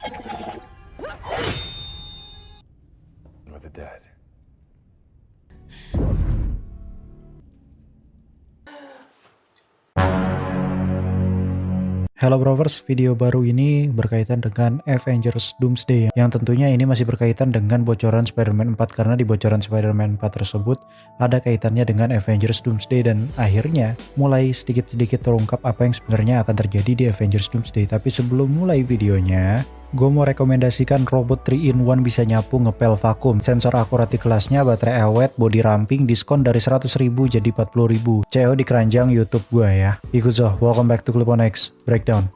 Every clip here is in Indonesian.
With the dead. Hello Brovers, video baru ini berkaitan dengan Avengers Doomsday yang tentunya ini masih berkaitan dengan bocoran Spider-Man 4 karena di bocoran Spider-Man 4 tersebut ada kaitannya dengan Avengers Doomsday dan akhirnya mulai sedikit-sedikit terungkap apa yang sebenarnya akan terjadi di Avengers Doomsday. Tapi sebelum mulai videonya, gue mau rekomendasikan robot 3-in-1 bisa nyapu, ngepel, vakum, sensor akurat di kelasnya, baterai awet, body ramping, diskon dari 100.000 jadi 40.000. CO di keranjang YouTube gue ya. Ikut Zoh, welcome back to Clip-on X Breakdown.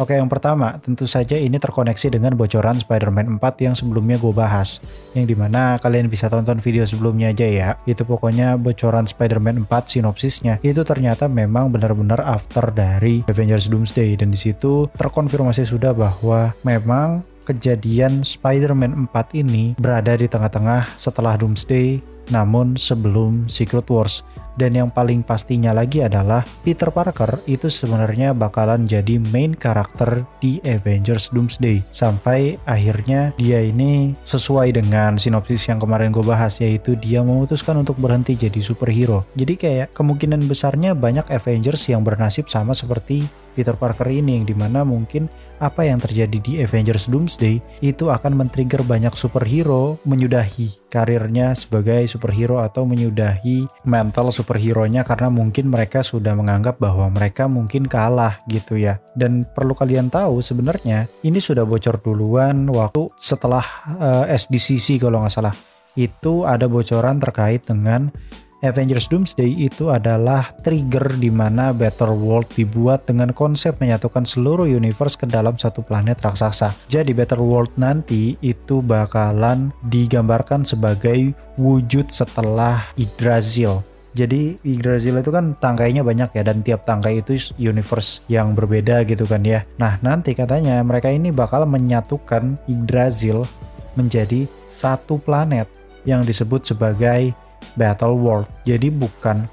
Oke, yang pertama tentu saja ini terkoneksi dengan bocoran Spider-Man 4 yang sebelumnya gue bahas, yang dimana kalian bisa tonton video sebelumnya aja ya. Itu pokoknya bocoran Spider-Man 4 sinopsisnya itu ternyata memang benar-benar after dari Avengers Doomsday, dan disitu terkonfirmasi sudah bahwa memang kejadian Spider-Man 4 ini berada di tengah-tengah setelah Doomsday namun sebelum Secret Wars. Dan yang paling pastinya lagi adalah Peter Parker itu sebenarnya bakalan jadi main karakter di Avengers Doomsday sampai akhirnya dia ini sesuai dengan sinopsis yang kemarin gue bahas, yaitu dia memutuskan untuk berhenti jadi superhero. Jadi kayak kemungkinan besarnya banyak Avengers yang bernasib sama seperti Peter Parker ini, yang dimana mungkin apa yang terjadi di Avengers Doomsday itu akan men-trigger banyak superhero menyudahi karirnya sebagai superhero atau menyudahi mental superhero-nya karena mungkin mereka sudah menganggap bahwa mereka mungkin kalah gitu ya. Dan perlu kalian tahu sebenarnya ini sudah bocor duluan waktu setelah SDCC kalau nggak salah. Itu ada bocoran terkait dengan Avengers Doomsday itu adalah trigger di mana Better World dibuat dengan konsep menyatukan seluruh universe ke dalam satu planet raksasa. Jadi Better World nanti itu bakalan digambarkan sebagai wujud setelah Yggdrasil. Jadi Yggdrasil itu kan tangkainya banyak ya, dan tiap tangkai itu universe yang berbeda gitu kan ya. Nah nanti katanya mereka ini bakal menyatukan Yggdrasil menjadi satu planet yang disebut sebagai Battle World. Jadi bukan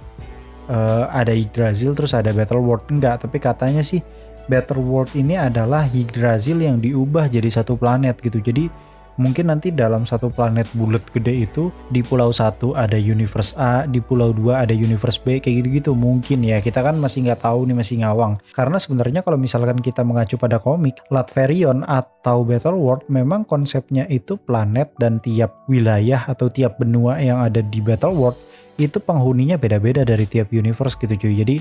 ada Yggdrasil terus ada Battle World, enggak, tapi katanya sih Battle World ini adalah Yggdrasil yang diubah jadi satu planet gitu. Jadi mungkin nanti dalam satu planet bulat gede itu di pulau 1 ada universe A, di pulau 2 ada universe B, kayak gitu-gitu mungkin ya. Kita kan masih nggak tahu nih, masih ngawang. Karena sebenarnya kalau misalkan kita mengacu pada komik, Latveria atau Battle World memang konsepnya itu planet, dan tiap wilayah atau tiap benua yang ada di Battle World itu penghuninya beda-beda dari tiap universe gitu cuy. Jadi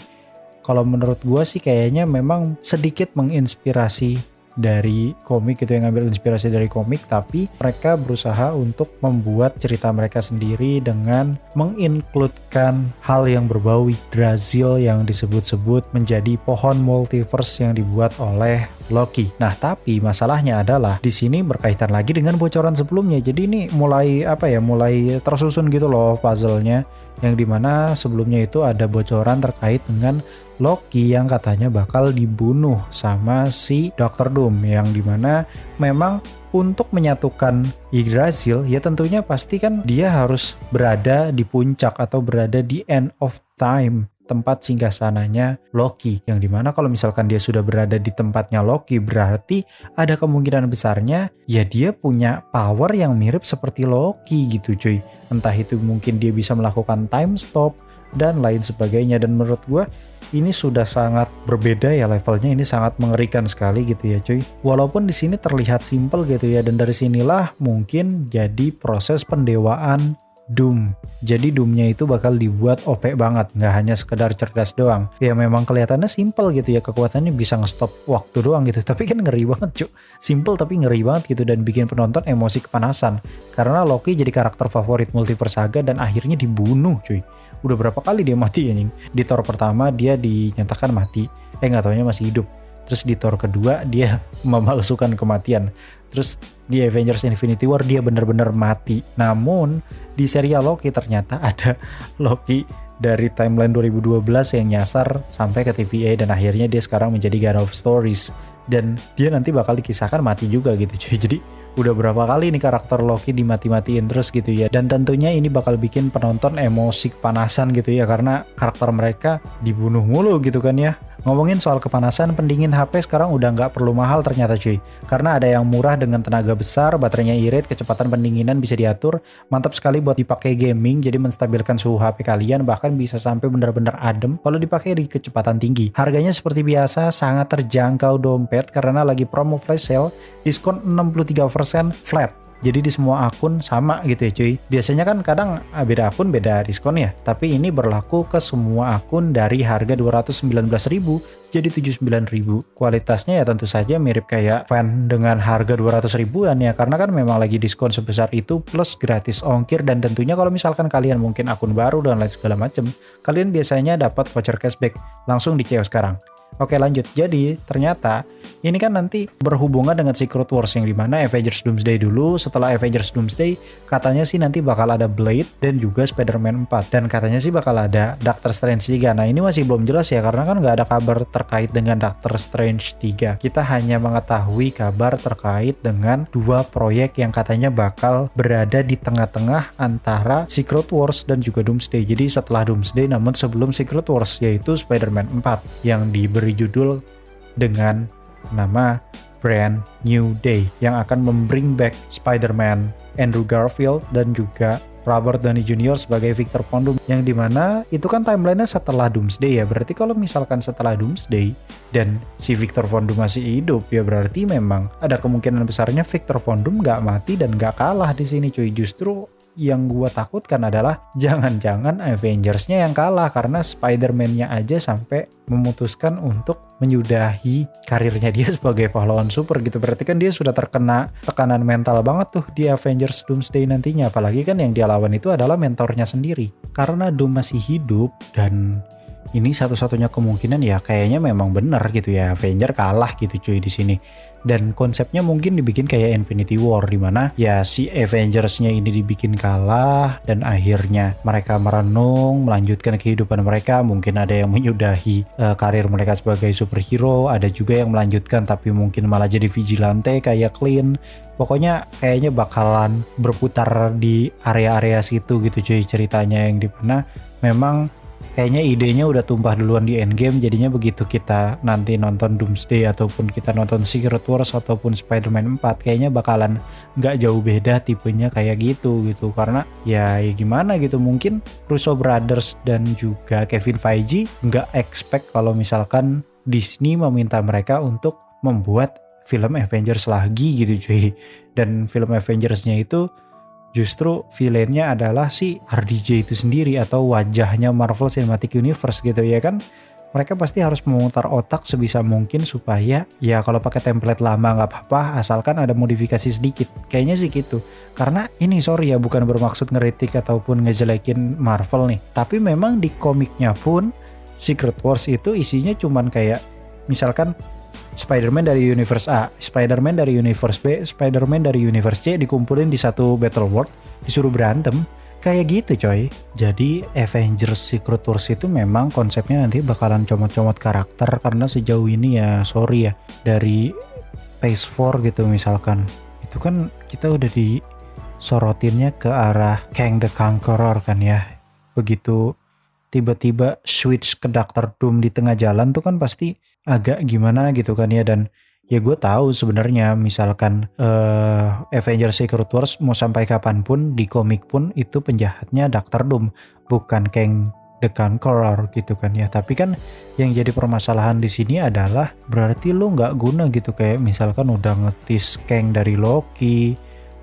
kalau menurut gua sih kayaknya memang sedikit menginspirasi dari komik gitu, yang ngambil inspirasi dari komik, tapi mereka berusaha untuk membuat cerita mereka sendiri dengan menginkludkan hal yang berbau Yggdrasil yang disebut-sebut menjadi pohon multiverse yang dibuat oleh Loki. Nah, tapi masalahnya adalah di sini berkaitan lagi dengan bocoran sebelumnya. Jadi ini mulai mulai tersusun gitu loh puzzle-nya, yang dimana sebelumnya itu ada bocoran terkait dengan Loki yang katanya bakal dibunuh sama si Dr. Doom, yang dimana memang untuk menyatukan Yggdrasil ya tentunya pasti kan dia harus berada di puncak atau berada di end of time, tempat singgasananya Loki, yang dimana kalau misalkan dia sudah berada di tempatnya Loki berarti ada kemungkinan besarnya ya dia punya power yang mirip seperti Loki gitu cuy. Entah itu mungkin dia bisa melakukan time stop dan lain sebagainya. Dan menurut gue ini sudah sangat berbeda ya levelnya, ini sangat mengerikan sekali gitu ya cuy. Walaupun di sini terlihat simple gitu ya, dan dari sinilah mungkin jadi proses pendewaan Doom. Jadi Doomnya itu bakal dibuat OP banget, nggak hanya sekedar cerdas doang. Ya memang kelihatannya simple gitu ya, kekuatannya bisa nge-stop waktu doang gitu, tapi kan ngeri banget cuy. Simple tapi ngeri banget gitu, dan bikin penonton emosi kepanasan. Karena Loki jadi karakter favorit Multiverse Saga dan akhirnya dibunuh cuy. Udah berapa kali dia mati anjing. Di Thor pertama dia dinyatakan mati, nggak taunya masih hidup. Terus di Thor kedua dia memalsukan kematian. Terus di Avengers Infinity War dia benar-benar mati. Namun di serial Loki ternyata ada Loki dari timeline 2012 yang nyasar sampai ke TVA, dan akhirnya dia sekarang menjadi God of Stories. Dan dia nanti bakal dikisahkan mati juga gitu cuy. Jadi udah berapa kali nih karakter Loki dimati-matiin terus gitu ya. Dan tentunya ini bakal bikin penonton emosi kepanasan gitu ya, karena karakter mereka dibunuh mulu gitu kan ya. Ngomongin soal kepanasan, pendingin HP sekarang udah nggak perlu mahal ternyata cuy. Karena ada yang murah dengan tenaga besar, baterainya irit, kecepatan pendinginan bisa diatur. Mantap sekali buat dipakai gaming, jadi menstabilkan suhu HP kalian, bahkan bisa sampai benar-benar adem kalau dipakai di kecepatan tinggi. Harganya seperti biasa, sangat terjangkau dompet karena lagi promo flash sale, diskon 63% flat. Jadi di semua akun sama gitu ya cuy. Biasanya kan kadang beda akun beda diskon ya. Tapi ini berlaku ke semua akun dari harga 219.000 jadi 79.000. Kualitasnya ya tentu saja mirip kayak fan dengan harga 200 ribuan ya. Karena kan memang lagi diskon sebesar itu plus gratis ongkir. Dan tentunya kalau misalkan kalian mungkin akun baru dan lain segala macem, kalian biasanya dapat voucher cashback. Langsung di CEO sekarang. Oke lanjut, jadi ternyata ini kan nanti berhubungan dengan Secret Wars yang dimana Avengers Doomsday dulu. Setelah Avengers Doomsday katanya sih nanti bakal ada Blade dan juga Spider-Man 4, dan katanya sih bakal ada Doctor Strange 3. Nah ini masih belum jelas ya, karena kan nggak ada kabar terkait dengan Doctor Strange 3. Kita hanya mengetahui kabar terkait dengan dua proyek yang katanya bakal berada di tengah-tengah antara Secret Wars dan juga Doomsday. Jadi setelah Doomsday namun sebelum Secret Wars, yaitu Spider-Man 4 yang diberi judul dengan nama Brand New Day, yang akan membring back Spider-Man Andrew Garfield dan juga Robert Downey Jr. sebagai Victor Von Doom, yang dimana itu kan timelinenya setelah Doomsday ya. Berarti kalau misalkan setelah Doomsday dan si Victor Von Doom masih hidup, ya berarti memang ada kemungkinan besarnya Victor Von Doom nggak mati dan nggak kalah di sini cuy. Justru yang gua takutkan adalah jangan-jangan Avengers-nya yang kalah, karena Spider-Man-nya aja sampai memutuskan untuk menyudahi karirnya dia sebagai pahlawan super gitu. Berarti kan dia sudah terkena tekanan mental banget tuh di Avengers Doomsday nantinya. Apalagi kan yang dia lawan itu adalah mentornya sendiri. Karena Doom masih hidup dan ini satu-satunya kemungkinan ya kayaknya memang benar gitu ya, Avenger kalah gitu cuy di sini. Dan konsepnya mungkin dibikin kayak Infinity War, dimana ya si Avengers-nya ini dibikin kalah dan akhirnya mereka merenung melanjutkan kehidupan mereka. Mungkin ada yang menyudahi karir mereka sebagai superhero, ada juga yang melanjutkan tapi mungkin malah jadi vigilante kayak Clint. Pokoknya kayaknya bakalan berputar di area-area situ gitu cuy ceritanya, yang dimana memang kayaknya idenya udah tumpah duluan di Endgame. Jadinya begitu kita nanti nonton Doomsday ataupun kita nonton Secret Wars ataupun Spider-Man 4, kayaknya bakalan nggak jauh beda tipenya kayak gitu. Karena ya gimana gitu, mungkin Russo Brothers dan juga Kevin Feige nggak expect kalau misalkan Disney meminta mereka untuk membuat film Avengers lagi gitu cuy. Dan film Avengers-nya itu justru villainnya adalah si RDJ itu sendiri atau wajahnya Marvel Cinematic Universe gitu ya kan. Mereka pasti harus memutar otak sebisa mungkin supaya ya kalau pakai template lama nggak apa-apa asalkan ada modifikasi sedikit. Kayaknya sih gitu. Karena ini sorry ya, bukan bermaksud ngeritik ataupun ngejelekin Marvel nih. Tapi memang di komiknya pun Secret Wars itu isinya cuman kayak misalkan Spider-Man dari universe A, Spider-Man dari universe B, Spider-Man dari universe C dikumpulin di satu battle world, disuruh berantem. Kayak gitu coy. Jadi Avengers Secret Wars itu memang konsepnya nanti bakalan comot-comot karakter, karena sejauh ini ya sorry ya, dari Phase 4 gitu misalkan, itu kan kita udah disorotinnya ke arah Kang the Conqueror kan ya. Begitu tiba-tiba switch ke Doctor Doom di tengah jalan tuh kan pasti agak gimana gitu kan ya. Dan ya gue tahu sebenarnya misalkan Avengers Secret Wars mau sampai kapanpun di komik pun itu penjahatnya Doctor Doom, bukan Kang the Conqueror gitu kan ya. Tapi kan yang jadi permasalahan di sini adalah berarti lo nggak guna gitu, kayak misalkan udah ngetis Kang dari Loki,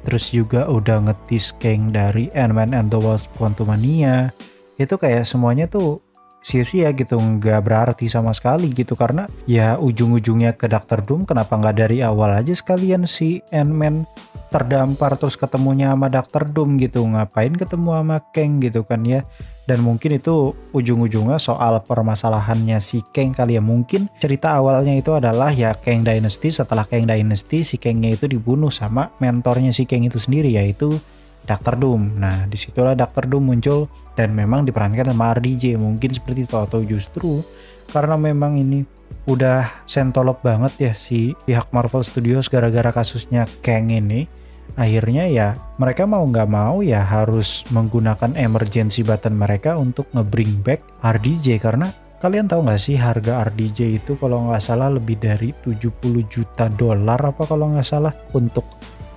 terus juga udah ngetis Kang dari Ant-Man and the Wasp Quantumania. Itu kayak semuanya tuh sia-sia gitu, nggak berarti sama sekali gitu. Karena ya ujung-ujungnya ke Doctor Doom, kenapa nggak dari awal aja sekalian si Ant-Man terdampar terus ketemunya sama Doctor Doom gitu, ngapain ketemu sama Kang gitu kan ya. Dan mungkin itu ujung-ujungnya soal permasalahannya si Kang kali ya. Mungkin cerita awalnya itu adalah ya Kang Dynasty. Setelah Kang Dynasty si Kangnya itu dibunuh sama mentornya si Kang itu sendiri, yaitu Doctor Doom. Nah disitulah Doctor Doom muncul dan memang diperankan sama RDJ, mungkin seperti itu. Atau justru karena memang ini udah sentolop banget ya si pihak Marvel Studios gara-gara kasusnya Kang ini, akhirnya ya mereka mau nggak mau ya harus menggunakan emergency button mereka untuk nge-bring back RDJ. Karena kalian tahu nggak sih harga RDJ itu kalau nggak salah lebih dari 70 juta dolar apa kalau nggak salah untuk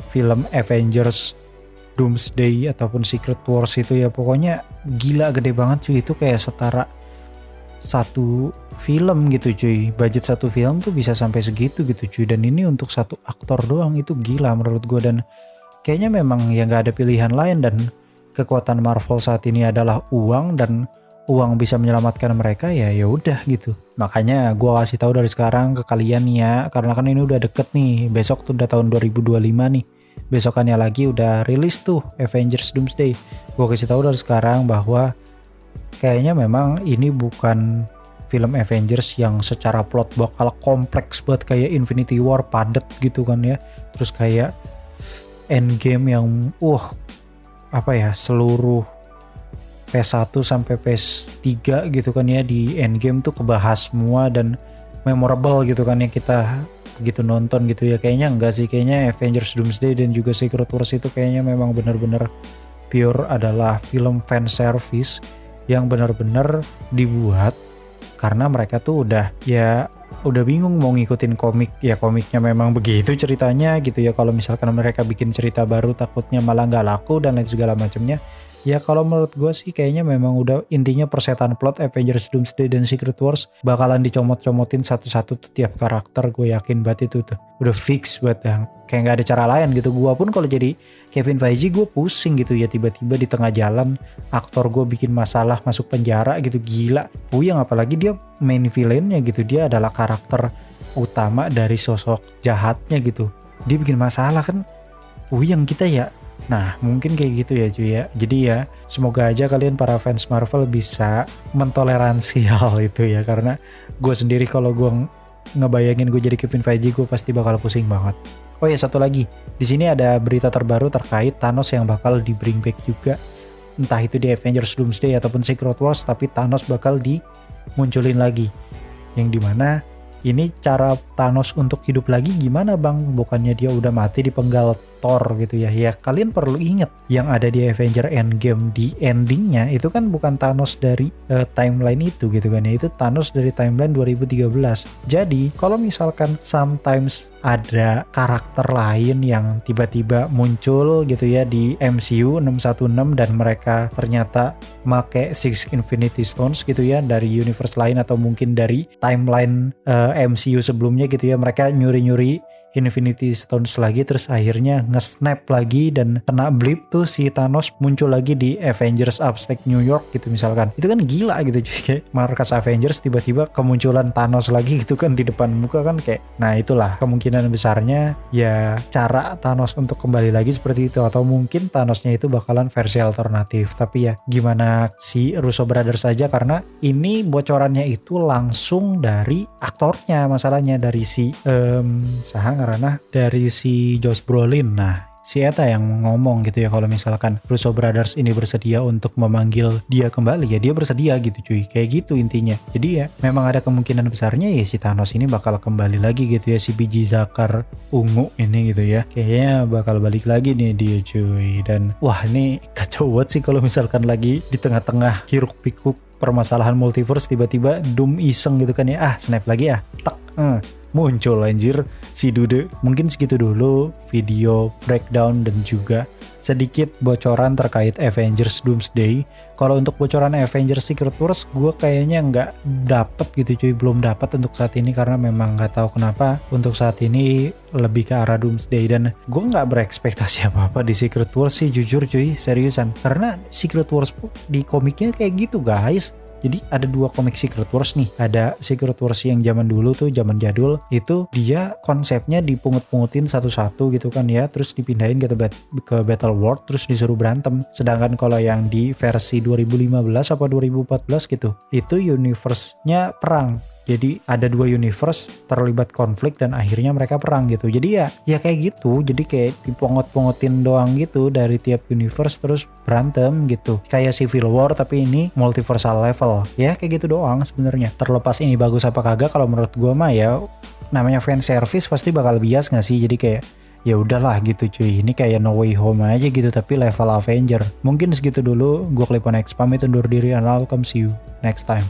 film Avengers Doomsday ataupun Secret Wars itu ya, pokoknya gila gede banget cuy. Itu kayak setara satu film gitu cuy, budget satu film tuh bisa sampai segitu gitu cuy, dan ini untuk satu aktor doang, itu gila menurut gue. Dan kayaknya memang ya nggak ada pilihan lain, dan kekuatan Marvel saat ini adalah uang, dan uang bisa menyelamatkan mereka ya udah gitu. Makanya gue kasih tahu dari sekarang ke kalian ya, karena kan ini udah deket nih, besok tuh udah tahun 2025 nih, besokannya lagi udah rilis tuh Avengers Doomsday. Gue kasih tahu dari sekarang bahwa kayaknya memang ini bukan film Avengers yang secara plot bakal kompleks buat kayak Infinity War padet gitu kan ya. Terus kayak Endgame yang seluruh PS1 sampai PS3 gitu kan ya, di Endgame tuh kebahas semua dan memorable gitu kan ya, kita gitu nonton gitu ya. Kayaknya enggak sih, kayaknya Avengers Doomsday dan juga Secret Wars itu kayaknya memang benar-benar pure adalah film fan service yang benar-benar dibuat karena mereka tuh udah bingung mau ngikutin komik ya, komiknya memang begitu ceritanya gitu ya. Kalau misalkan mereka bikin cerita baru takutnya malah nggak laku dan lain segala macamnya. Ya kalau menurut gue sih kayaknya memang udah intinya persetan plot Avengers Doomsday dan Secret Wars bakalan dicomot-comotin satu-satu tuh tiap karakter. Gue yakin banget itu tuh udah fix banget ya. Kayak nggak ada cara lain gitu. Gue pun kalau jadi Kevin Feige gue pusing gitu ya, tiba-tiba di tengah jalan aktor gue bikin masalah masuk penjara gitu, gila puyeng. Apalagi dia main villainnya gitu, dia adalah karakter utama dari sosok jahatnya gitu, dia bikin masalah kan, puyeng kita ya. Nah mungkin kayak gitu ya cuy ya. Jadi ya semoga aja kalian para fans Marvel bisa mentoleransi hal itu ya, karena gue sendiri kalau gue ngebayangin gue jadi Kevin Feige gue pasti bakal pusing banget. Oh ya satu lagi, di sini ada berita terbaru terkait Thanos yang bakal di bring back juga, entah itu di Avengers Doomsday ataupun Secret Wars, tapi Thanos bakal dimunculin lagi, yang dimana ini cara Thanos untuk hidup lagi gimana bang? Bukannya dia udah mati dipenggal Thor gitu ya. Ya kalian perlu ingat yang ada di Avenger Endgame di endingnya itu kan bukan Thanos dari timeline itu gitu kan ya. Itu Thanos dari timeline 2013. Jadi kalau misalkan sometimes ada karakter lain yang tiba-tiba muncul gitu ya di MCU 616 dan mereka ternyata make Six Infinity Stones gitu ya dari universe lain atau mungkin dari timeline MCU sebelumnya gitu ya, mereka nyuri-nyuri Infinity Stones lagi terus akhirnya nge-snap lagi dan kena blip tuh si Thanos muncul lagi di Avengers Upstate New York gitu misalkan. Itu kan gila gitu cuy, kayak markas Avengers tiba-tiba kemunculan Thanos lagi gitu kan di depan muka kan kayak. Nah itulah kemungkinan besarnya ya cara Thanos untuk kembali lagi seperti itu, atau mungkin Thanosnya itu bakalan versi alternatif. Tapi ya gimana si Russo Brothers aja, karena ini bocorannya itu langsung dari aktornya, masalahnya dari si dari si Josh Brolin. Nah si Eta yang ngomong gitu ya, kalau misalkan Russo Brothers ini bersedia untuk memanggil dia kembali ya dia bersedia gitu cuy, kayak gitu intinya. Jadi ya memang ada kemungkinan besarnya ya si Thanos ini bakal kembali lagi gitu ya, si biji zakar ungu ini gitu ya, kayaknya bakal balik lagi nih dia cuy. Dan wah ini kacau banget sih kalau misalkan lagi di tengah-tengah hiruk pikuk permasalahan multiverse tiba-tiba Doom iseng gitu kan ya, snap lagi ya, tak muncul anjir si Dude. Mungkin segitu dulu video breakdown dan juga sedikit bocoran terkait Avengers Doomsday. Kalau untuk bocoran Avengers Secret Wars gue kayaknya nggak dapet gitu cuy, belum dapat untuk saat ini, karena memang nggak tahu kenapa untuk saat ini lebih ke arah Doomsday. Dan gue nggak berekspektasi apa-apa di Secret Wars sih jujur cuy, seriusan, karena Secret Wars di komiknya kayak gitu guys. Jadi ada dua komik Secret Wars nih. Ada Secret Wars yang zaman dulu tuh, zaman jadul, itu dia konsepnya dipungut-pungutin satu-satu gitu kan ya, terus dipindahin ke Battle World terus disuruh berantem. Sedangkan kalau yang di versi 2015 apa 2014 gitu, itu universe-nya perang. Jadi ada dua universe terlibat konflik dan akhirnya mereka perang gitu. Jadi ya kayak gitu. Jadi kayak dipongot-pongotin doang gitu dari tiap universe terus berantem gitu. Kayak Civil War tapi ini multiversal level. Ya kayak gitu doang sebenarnya. Terlepas ini bagus apa kagak, kalau menurut gua mah ya namanya fan service pasti bakal bias gak sih. Jadi kayak ya udahlah gitu cuy. Ini kayak No Way Home aja gitu tapi level Avenger. Mungkin segitu dulu. Gue Clipon Expam itu undur diri and I'll come see you next time.